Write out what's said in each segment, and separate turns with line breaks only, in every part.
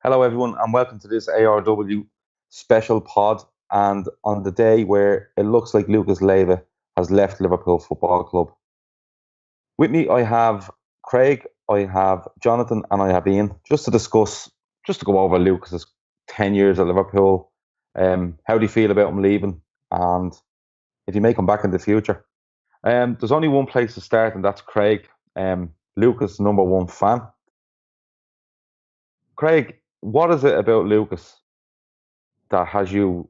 Hello, everyone, and welcome to this ARW special pod. And on the day where it looks like Lucas Leiva has left Liverpool Football Club. With me, I have Craig, I have Jonathan, and I have Ian, just to discuss, just to go over Lucas's 10 years at Liverpool. How do you feel about him leaving? And if you may come back in the future. There's only one place to start, and that's Craig, Lucas' number one fan. Craig, what is it about Lucas that has you,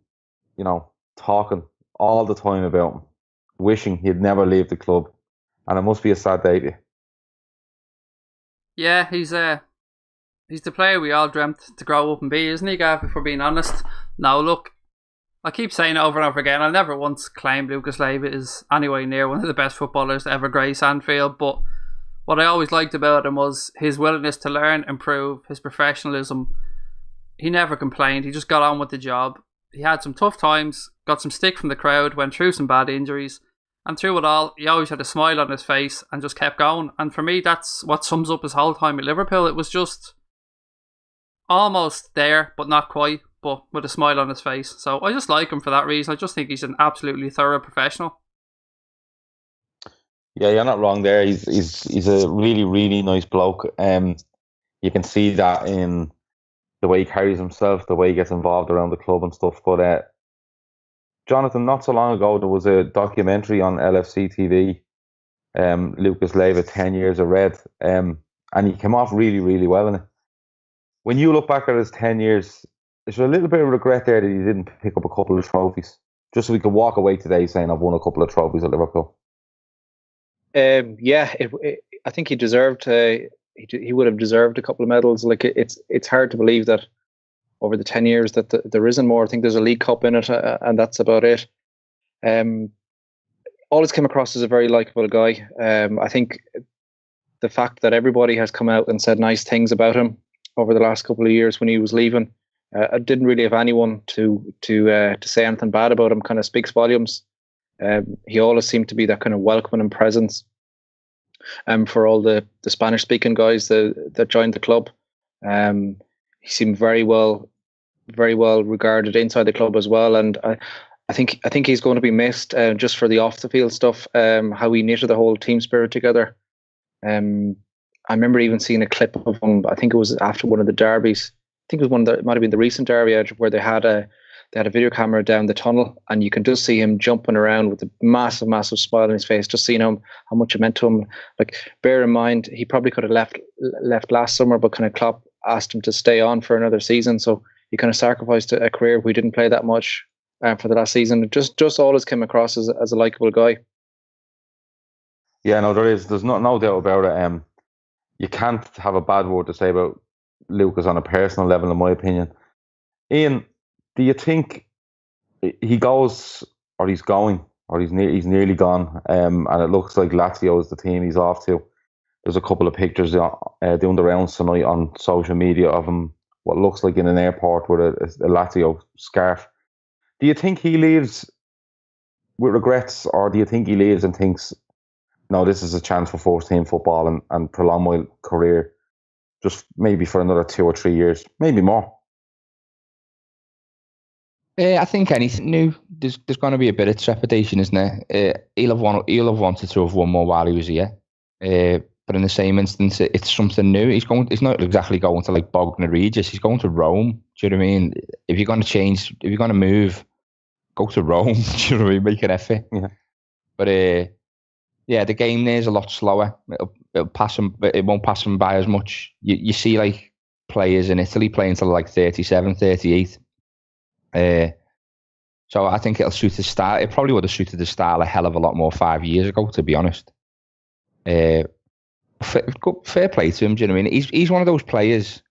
talking all the time about him, wishing he'd never leave the club? And it must be a sad day to you.
Yeah, he's the player we all dreamt to grow up and be, isn't he, Gav? If we're being honest. Now, look, I keep saying it over and over again. I'll never once claim Lucas Leiva is anywhere near one of the best footballers to ever grace Anfield, but what I always liked about him was his willingness to learn, improve, his professionalism. He never complained. He just got on with the job. He had some tough times, got some stick from the crowd, went through some bad injuries, and through it all, he always had a smile on his face and just kept going. And for me, that's what sums up his whole time at Liverpool. It was just almost there, but not quite, but with a smile on his face. So I just like him for that reason. I just think he's an absolutely thorough professional.
Yeah, you're not wrong there. He's a really, really nice bloke. You can see that in the way he carries himself, the way he gets involved around the club and stuff. But Jonathan, not so long ago, there was a documentary on LFC TV, Lucas Leiva, 10 Years of Red, and he came off really, really well in it. When you look back at his 10 years, is there a little bit of regret there that he didn't pick up a couple of trophies? Just so we could walk away today saying, I've won a couple of trophies at Liverpool.
Yeah, I think he deserved. He would have deserved a couple of medals. Like it's hard to believe that over the 10 years that there isn't more. I think there's a League Cup in it, and that's about it. Always came across as a very likable guy. I think the fact that everybody has come out and said nice things about him over the last couple of years when he was leaving, I didn't really have anyone to say anything bad about him. Kind of speaks volumes. He always seemed to be that kind of welcoming presence for all the Spanish speaking guys that joined the club. He seemed very well regarded inside the club as well, and I think he's going to be missed just for the off the field stuff. How he knitted the whole team spirit together. I remember even seeing a clip of him. I think it was after one of the derbies. I think it was it might have been the recent derby where they had a video camera down the tunnel, and you can just see him jumping around with a massive, massive smile on his face, just seeing how much it meant to him. Like, bear in mind, he probably could have left last summer, but kind of Klopp asked him to stay on for another season, so he kind of sacrificed a career where he didn't play that much for the last season. It just always came across as a likable guy.
Yeah, no, there's no doubt about it. You can't have a bad word to say about Lucas on a personal level, in my opinion. Ian, do you think he goes, or he's going, or he's nearly gone, and it looks like Lazio is the team he's off to? There's a couple of pictures doing the rounds tonight on social media of him, what looks like in an airport with a Lazio scarf. Do you think he leaves with regrets, or do you think he leaves and thinks, no, this is a chance for first team football and prolong my career just maybe for another 2 or 3 years, maybe more?
I think anything new, there's going to be a bit of trepidation, isn't there? He'll have wanted to have won more while he was here. But in the same instance, it's something new. He's not exactly going to like Bognor Regis. He's going to Rome. Do you know what I mean? If you're going to change, if you're going to move, go to Rome. Do you know what I mean? Make an effort.
Yeah.
But yeah, the game there is a lot slower. It'll pass him, but it won't pass him by as much. You see like players in Italy playing till like 37, 38. So I think it'll suit his style. It probably would have suited his style a hell of a lot more 5 years ago, to be honest. Fair play to him. Do you know what I mean? He's one of those players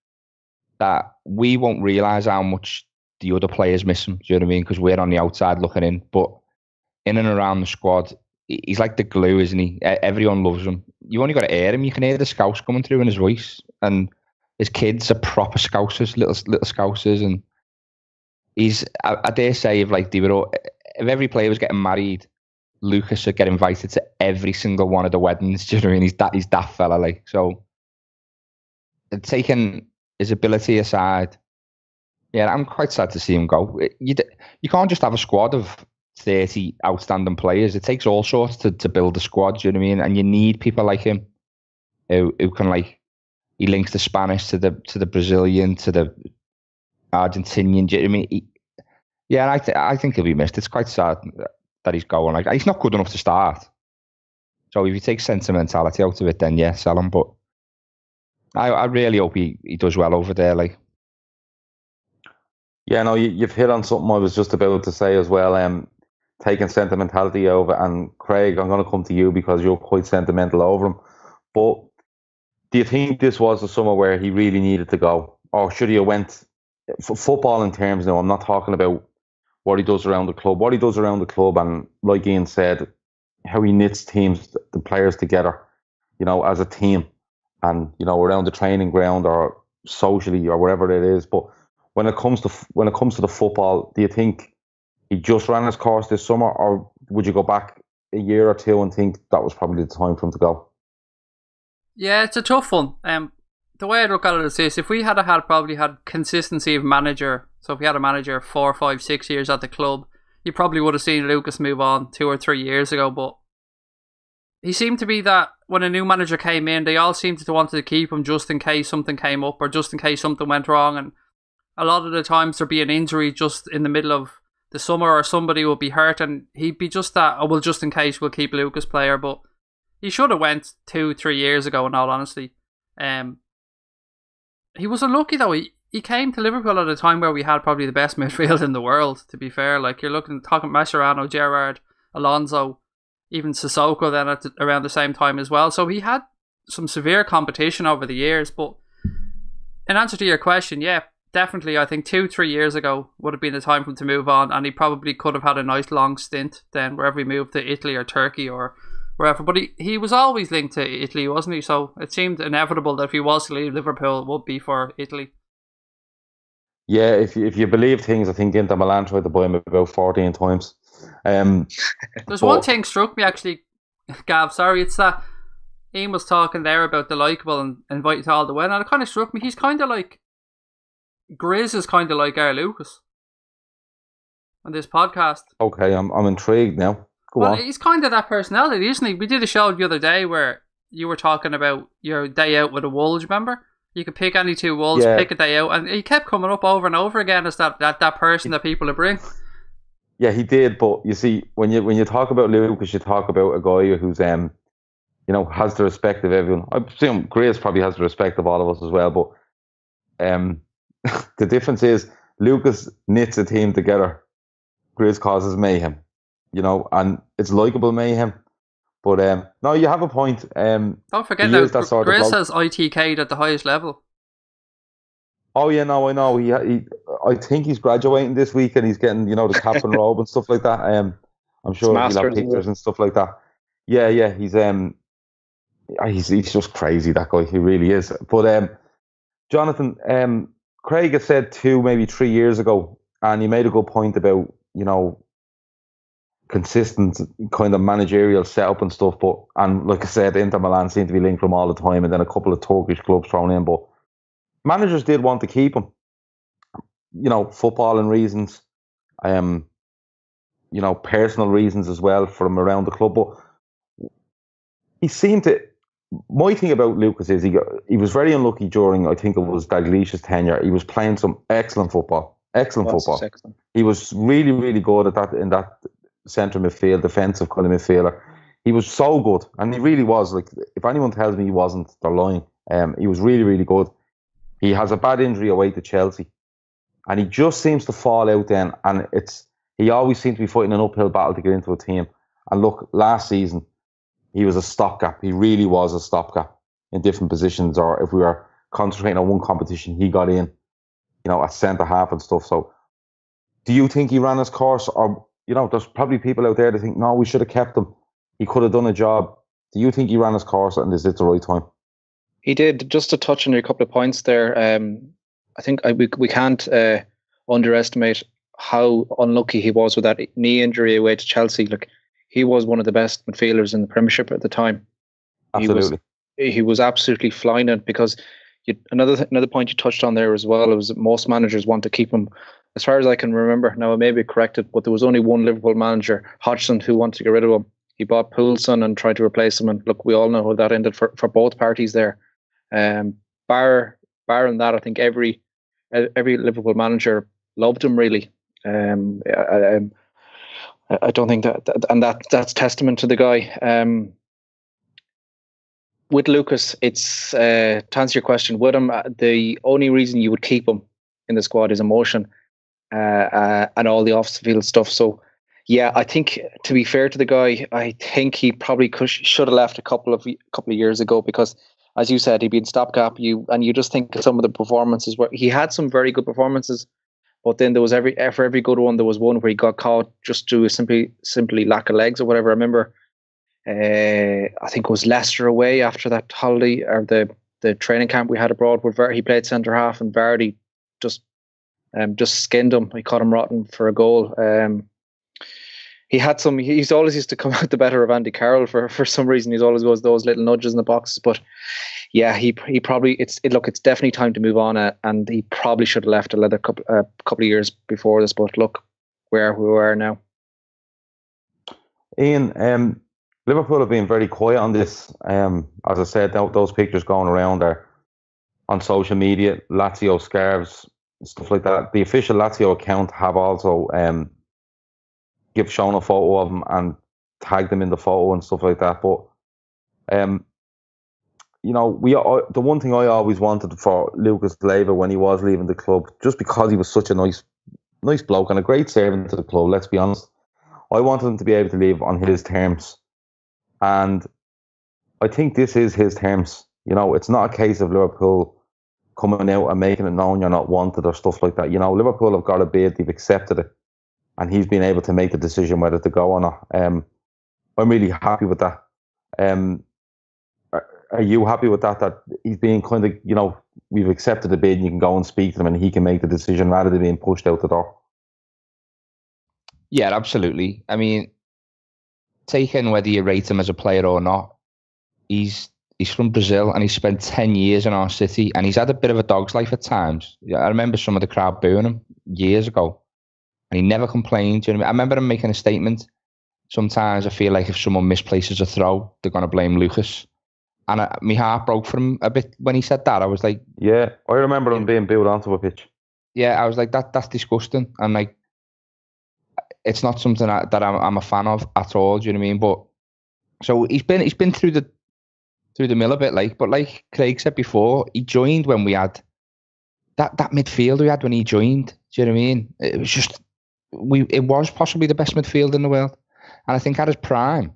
that we won't realise how much the other players miss him. Do you know what I mean? Because we're on the outside looking in, but in and around the squad, he's like the glue, isn't he? Everyone loves him. You only got to hear him. You can hear the Scouse coming through in his voice, and his kids are proper Scousers, little Scousers, and he's. I dare say, if every player was getting married, Lucas would get invited to every single one of the weddings. Do you know what I mean? He's that fella, like. So taking his ability aside, yeah, I'm quite sad to see him go. You can't just have a squad of 30 outstanding players. It takes all sorts to build a squad, do you know what I mean? And you need people like him who can, like, he links the Spanish to the Brazilian, to the Argentinian, do you know what I mean? I think he'll be missed. It's quite sad that he's going. Like, he's not good enough to start. So if you take sentimentality out of it, then yeah, sell him. But I really hope he does well over there. Like,
yeah, no, you've hit on something I was just about to say as well. Taking sentimentality over, and Craig, I'm going to come to you because you're quite sentimental over him. But do you think this was the summer where he really needed to go, or should he have went? For football in terms now, I'm not talking about what he does around the club. What he does around the club, and like Ian said, how he knits teams, the players together, as a team, and around the training ground or socially or wherever it is. But when it comes to the football, do you think he just ran his course this summer, or would you go back a year or two and think that was probably the time for him to go?
Yeah, it's a tough one. The way I look at it is this: if we had probably had consistency of manager, so if we had a manager 4, 5, 6 years at the club, you probably would have seen Lucas move on 2 or 3 years ago. But he seemed to be that when a new manager came in, they all seemed to want to keep him just in case something came up or just in case something went wrong. And a lot of the times there'd be an injury just in the middle of the summer, or somebody would be hurt, and he'd be just that, oh well, just in case we'll keep Lucas player. But he should have went 2, 3 years ago, in all honesty. He was unlucky though. He came to Liverpool at a time where we had probably the best talking in the world, to be fair. Like, you're talking Mascherano, Gerrard, Alonso, even Sissoko then around the same time as well. So he had some severe competition over the years. But in answer to your question, yeah, definitely, I think 2, 3 years ago would have been the time for him to move on, and he probably could have had a nice long stint then wherever he moved, to Italy or Turkey or wherever. But he was always linked to Italy, wasn't he? So it seemed inevitable that if he was to leave Liverpool, it would be for Italy.
Yeah, if you believe things, I think Inter Milan tried to buy him about 14 times.
There's one thing struck me actually, Gav, sorry, it's that Ian was talking there about the likeable and invited to all the wedding, and it kind of struck me, he's kind of like, Grizz is kind of like our Lucas on this podcast.
Okay, I'm intrigued now. Go on.
He's kind of that personality, isn't he? We did a show the other day where you were talking about your day out with the Wolves, remember? You could pick any 2 Wolves, pick a day out, and he kept coming up over and over again as that person that people would bring.
Yeah, he did, but you see, when you talk about Lucas, you talk about a guy who's has the respect of everyone. I presume Grace probably has the respect of all of us as well, but the difference is Lucas knits a team together. Grace causes mayhem, and it's likeable mayhem. But no, you have a point.
Don't forget that Grace has ITK'd at the highest level.
Oh yeah, no, I know. He I think he's graduating this week, and he's getting the cap and robe and stuff like that. I'm sure he'll have pictures and stuff like that. Yeah, he's just crazy, that guy. He really is. But Jonathan, Craig had said 2, maybe 3 years ago, and he made a good point about consistent kind of managerial setup and stuff. And like I said, Inter Milan seem to be linked from all the time, and then a couple of Turkish clubs thrown in. But managers did want to keep him, footballing reasons, personal reasons as well for him around the club. But he seemed to. My thing about Lucas is he was very unlucky during, I think it was Dalglish's tenure. He was playing some excellent football. Excellent. He was really, really good at that, in that centre midfield, defensive kind of midfielder. He was so good, and he really was. Like, if anyone tells me he wasn't, they're lying. He was really, really good. He has a bad injury away to Chelsea, and he just seems to fall out then. And he always seems to be fighting an uphill battle to get into a team. And look, last season, he was a stopgap. He really was a stopgap in different positions. Or if we were concentrating on one competition, he got in, at centre half and stuff. So do you think he ran his course? Or, there's probably people out there that think, no, we should have kept him. He could have done a job. Do you think he ran his course and is it the right time?
He did. Just to touch on a couple of points there, I think we can't underestimate how unlucky he was with that knee injury away to Chelsea. Like, he was one of the best midfielders in the Premiership at the time.
Absolutely.
He was absolutely flying it, because, Another point you touched on there as well was that most managers want to keep him. As far as I can remember, now I may be corrected, but there was only one Liverpool manager, Hodgson, who wanted to get rid of him. He bought Poulsen and tried to replace him, and look, we all know how that ended for both parties there. Barring that, I think every Liverpool manager loved him really. I don't think that's testament to the guy. With Lucas, it's to answer your question, with him, the only reason you would keep him in the squad is emotion and all the off-field stuff. So, yeah, I think to be fair to the guy, I think he probably should have left a couple of years ago because, as you said, he'd been stopgap. You just think of some of the performances where he had some very good performances, but then there was for every good one, there was one where he got caught just due to simply lack of legs or whatever. I remember. I think it was Leicester away after that holiday or the training camp we had abroad where he played centre half and Vardy just skinned him. He caught him rotten for a goal. He's always used to come out the better of Andy Carroll for some reason. He's always goes those little nudges in the boxes. But yeah, he probably it's definitely time to move on. And he probably should have left a couple of years before this. But look where we are now.
Ian, Liverpool have been very quiet on this. As I said, those pictures going around there on social media, Lazio scarves, stuff like that. The official Lazio account have also shown a photo of them and tagged them in the photo and stuff like that. But the one thing I always wanted for Lucas Leiva when he was leaving the club, just because he was such a nice bloke and a great servant to the club, let's be honest, I wanted him to be able to leave on his terms. And I think this is his terms. It's not a case of Liverpool coming out and making it known you're not wanted or stuff like that. Liverpool have got a bid, they've accepted it, and he's been able to make the decision whether to go or not. I'm really happy with that. Are you happy with that? That he's being kind of, we've accepted the bid and you can go and speak to him and he can make the decision rather than being pushed out the door?
Yeah, absolutely. I mean, taking whether you rate him as a player or not, he's from Brazil and he spent 10 years in our city and he's had a bit of a dog's life at times. I remember some of the crowd booing him years ago and he never complained. You know what I mean? I remember him making a statement. Sometimes I feel like if someone misplaces a throw, they're going to blame Lucas. And my heart broke for him a bit when he said that. I was like...
Yeah, I remember him being booed onto a pitch.
Yeah, I was like, that's disgusting. And like, it's not something that I'm a fan of at all. Do you know what I mean? But so he's been through the mill a bit, but like Craig said before, he joined when we had that midfield we had when he joined. Do you know what I mean? It was just it was possibly the best midfield in the world, and I think at his prime,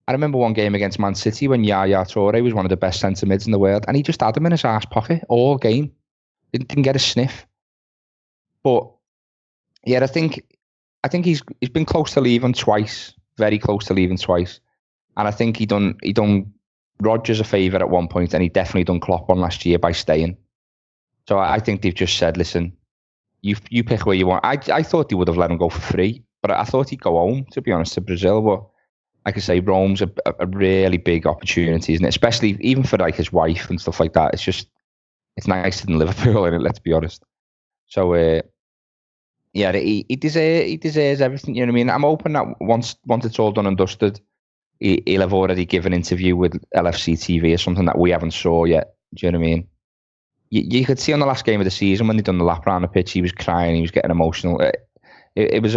I remember one game against Man City when Yaya Toure was one of the best centre mids in the world, and he just had him in his arse pocket all game. Didn't get a sniff. But yeah, I think he's been close to leaving twice, very close to leaving twice. And I think he done Rodgers a favour at one point, and he definitely done Klopp one last year by staying. So I think they've just said, listen, you pick where you want. I thought they would have let him go for free, but I thought he'd go home, to be honest, to Brazil. But like I say, Rome's a really big opportunity, isn't it? Especially even for like his wife and stuff like that. It's nicer than Liverpool, isn't it? Let's be honest. So yeah, he deserves everything. You know what I mean? I'm hoping that once it's all done and dusted, he'll have already given an interview with LFC TV or something that we haven't saw yet. Do you know what I mean? You could see on the last game of the season when they done the lap around the pitch, he was crying, he was getting emotional. It was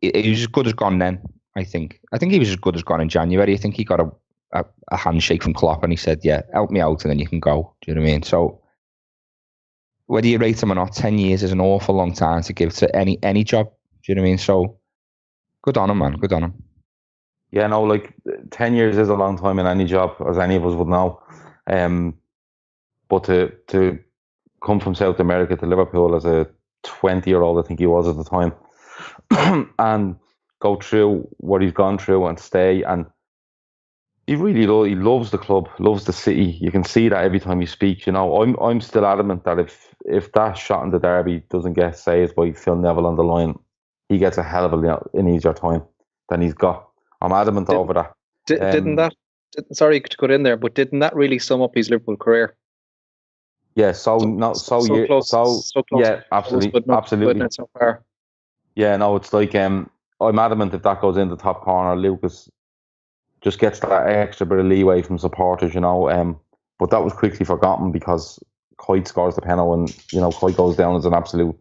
as good as gone then. I think he was as good as gone in January. I think he got a handshake from Klopp and he said, "Yeah, help me out, and then you can go." Do you know what I mean? So whether you rate him or not, 10 years is an awful long time to give to any job. Do you know what I mean? So good on him, man. Good on him.
Yeah, no, like 10 years is a long time in any job, as any of us would know. But to come from South America to Liverpool as a 20-year-old, I think he was at the time, and go through what he's gone through and stay, and he loves the club, loves the city. You can see that every time he speaks. I'm still adamant that if that shot in the derby doesn't get saved by Phil Neville on the line, he gets a hell of an easier time than he's got. I'm adamant over that.
Sorry to cut in there, but didn't that really sum up his Liverpool career?
Yeah,
so close,
yeah, absolutely,
absolutely. So far.
Yeah, no, it's like I'm adamant if that goes in the top corner, Lucas just gets that extra bit of leeway from supporters, But that was quickly forgotten because Coit scores the penalty, and Coit goes down as an absolute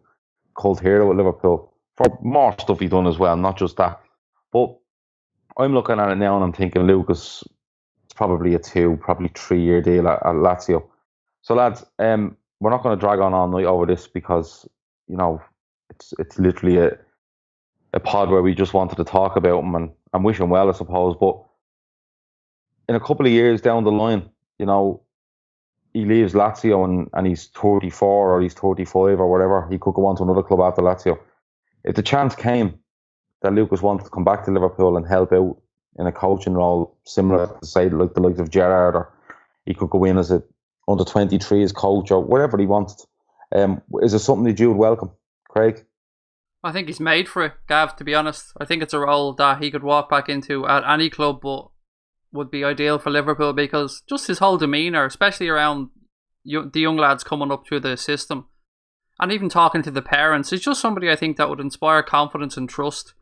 cult hero at Liverpool for more stuff he done as well, not just that. But I'm looking at it now and I'm thinking Lucas, it's probably a 2, probably 3-year deal at Lazio. So lads, we're not going to drag on all night over this because it's literally a pod where we just wanted to talk about him and wish him well, I suppose. But in a couple of years down the line, he leaves Lazio and he's 34 or he's 35 or whatever. He could go on to another club after Lazio. If the chance came that Lucas wanted to come back to Liverpool and help out in a coaching role similar to, say, like the likes of Gerrard, or he could go in as a under 23 as coach or whatever he wanted, is it something that you would welcome, Craig?
I think he's made for it, Gav, to be honest. I think it's a role that he could walk back into at any club, but would be ideal for Liverpool because just his whole demeanour, especially around the young lads coming up through the system, and even talking to the parents, he's just somebody I think that would inspire confidence and trust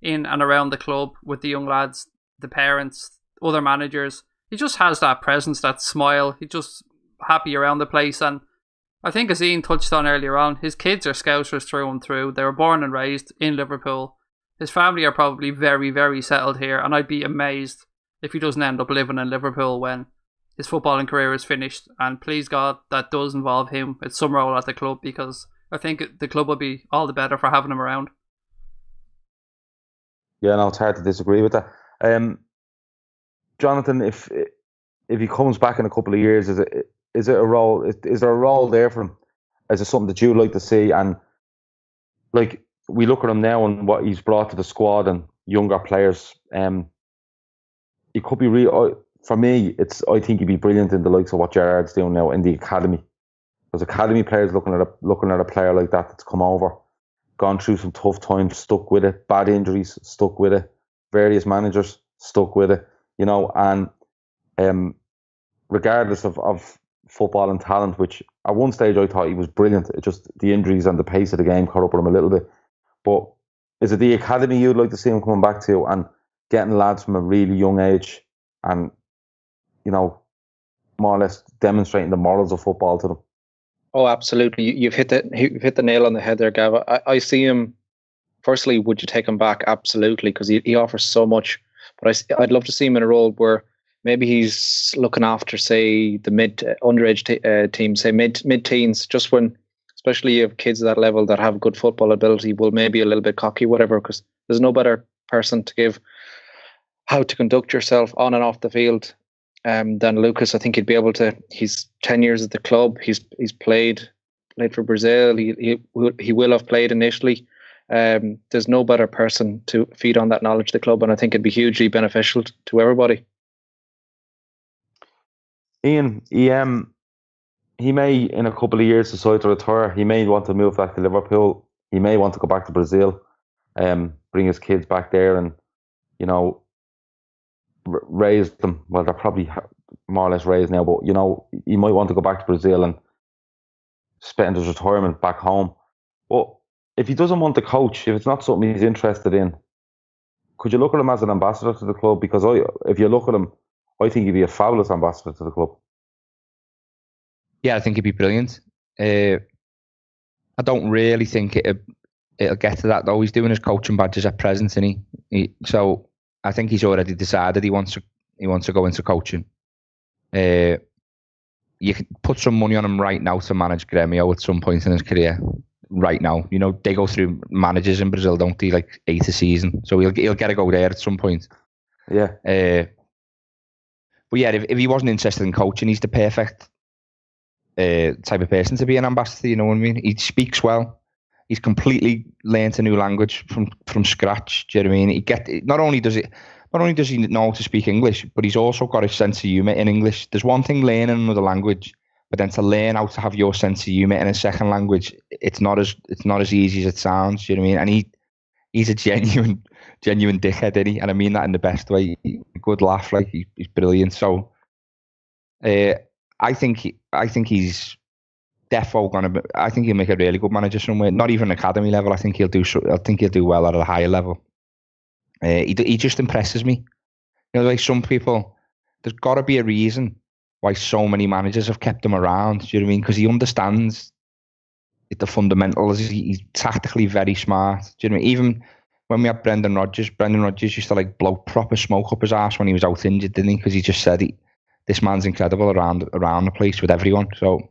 in and around the club with the young lads, the parents, other managers. He just has that presence, that smile. He's just happy around the place. And I think, as Ian touched on earlier on, his kids are Scousers through and through. They were born and raised in Liverpool. His family are probably very, very settled here, and I'd be amazed if he doesn't end up living in Liverpool when his footballing career is finished. And please God, that does involve him at some role at the club, because I think the club will be all the better for having him around.
Yeah, no, it's hard to disagree with that. Jonathan, if he comes back in a couple of years, is there a role there for him? Is it something that you'd like to see? And like, we look at him now and what he's brought to the squad and younger players. He could be real. For me, I think he'd be brilliant in the likes of what Gerrard's doing now in the academy. Because academy players looking at a player like that that's come over, gone through some tough times, stuck with it, bad injuries, stuck with it, various managers stuck with it, and regardless of football and talent, which at one stage I thought he was brilliant. It just, the injuries and the pace of the game caught up with him a little bit. But is it the academy you'd like to see him coming back to and getting lads from a really young age and, more or less demonstrating the morals of football to them?
Oh, absolutely. You've hit the nail on the head there, Gav. I see him. Firstly, would you take him back? Absolutely, because he offers so much. But I'd love to see him in a role where maybe he's looking after, say, the underage team, say mid-teens, just when, especially you have kids at that level that have good football ability, will maybe a little bit cocky, whatever, because there's no better person to give how to conduct yourself on and off the field than Lucas. I think he'd be able to. He's 10 years at the club. He's played for Brazil. He will have played initially. There's no better person to feed on that knowledge of the club, and I think it'd be hugely beneficial to everybody.
Ian, he may in a couple of years decide to retire. He may want to move back to Liverpool. He may want to go back to Brazil, bring his kids back there, and raise them. Well, they're probably more or less raised now, but he might want to go back to Brazil and spend his retirement back home. But if he doesn't want to coach, if it's not something he's interested in, could you look at him as an ambassador to the club? Because if you look at him, I think he'd be a fabulous ambassador to the club.
Yeah, I think he'd be brilliant. I don't really think it'll get to that though. He's doing his coaching badges at present, isn't he? So I think he's already decided he wants to go into coaching. You can put some money on him right now to manage Grêmio at some point in his career. Right now, they go through managers in Brazil, don't they? Like 8 a season, so he'll get to go there at some point.
Yeah.
But yeah, if he wasn't interested in coaching, he's the perfect type of person to be an ambassador. You know what I mean? He speaks well. He's completely learned a new language from scratch. Do you know what I mean? Not only does he know how to speak English, but he's also got a sense of humour in English. There's one thing learning another language, but then to learn how to have your sense of humour in a second language, it's not as easy as it sounds. Do you know what I mean? And he's a genuine dickhead, isn't he? And I mean that in the best way. A good laugh, like he's brilliant. So I think he's defo gonna be. I think he'll make a really good manager somewhere. Not even academy level. I think he'll do. I think he'll do well at a higher level. He just impresses me. You know, like some people, there's got to be a reason why so many managers have kept him around. Do you know what I mean? Because he understands the fundamentals. He's tactically very smart. Do you know what I mean? Even when we had Brendan Rodgers used to like blow proper smoke up his ass when he was out injured, didn't he? Because he just said, this man's incredible around the place with everyone. So,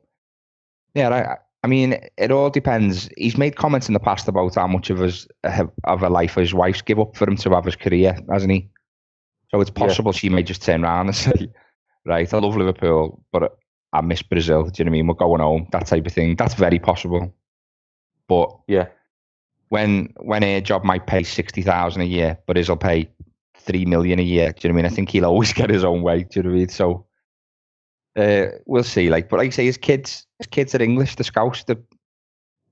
yeah, I mean, it all depends. He's made comments in the past about how much of a life his wife's give up for him to have his career, hasn't he? So it's possible she may just turn around and say, right, I love Liverpool, but I miss Brazil. Do you know what I mean? We're going home, that type of thing. That's very possible. But
yeah,
when her job might pay 60,000 a year, but his will pay 3 million a year. Do you know what I mean? I think he'll always get his own way. Do you know what I mean? So we'll see. But like I say, his kids are English. The Scouts.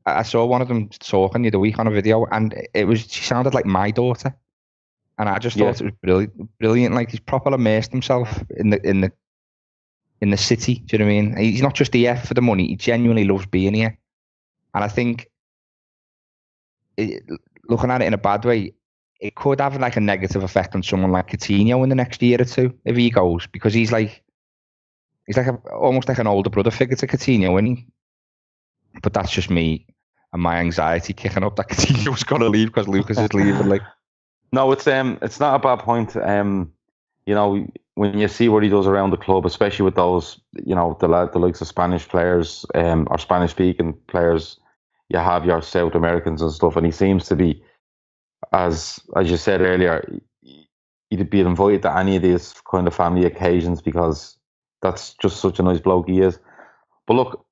I saw one of them talking the other week on a video, and she sounded like my daughter. And I just thought it was brilliant. Like he's properly immersed himself in the city. Do you know what I mean? He's not just here for the money. He genuinely loves being here. And I think, looking at it in a bad way, it could have like a negative effect on someone like Coutinho in the next year or two if he goes, because he's almost like an older brother figure to Coutinho, isn't he? But that's just me and my anxiety kicking up that Coutinho's got to leave because Lucas is leaving. Like.
No, it's not a bad point. You know, when you see what he does around the club, especially with those, you know, the likes of Spanish players, or Spanish speaking players, you have your South Americans and stuff, and he seems to be, as you said earlier, he'd be invited to any of these kind of family occasions because that's just such a nice bloke he is. But look,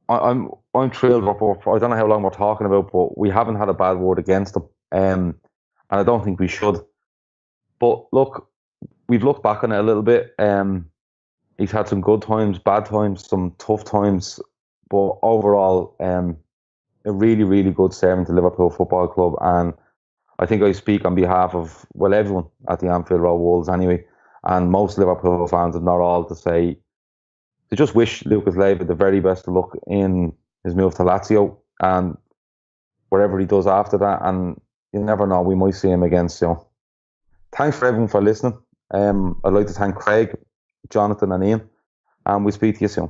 I'm thrilled. I don't know how long we're talking about, but we haven't had a bad word against him. And I don't think we should. But look, we've looked back on it a little bit. He's had some good times, bad times, some tough times. But overall, a really, really good servant to Liverpool Football Club. And I think I speak on behalf of, well, everyone at the Anfield Road Wolves anyway. And most Liverpool fans, if not all, to just wish Lucas Leiva the very best of luck in his move to Lazio and wherever he does after that. And you never know, we might see him again soon. Thanks for everyone for listening. I'd like to thank Craig, Jonathan and Ian, and we'll speak to you soon.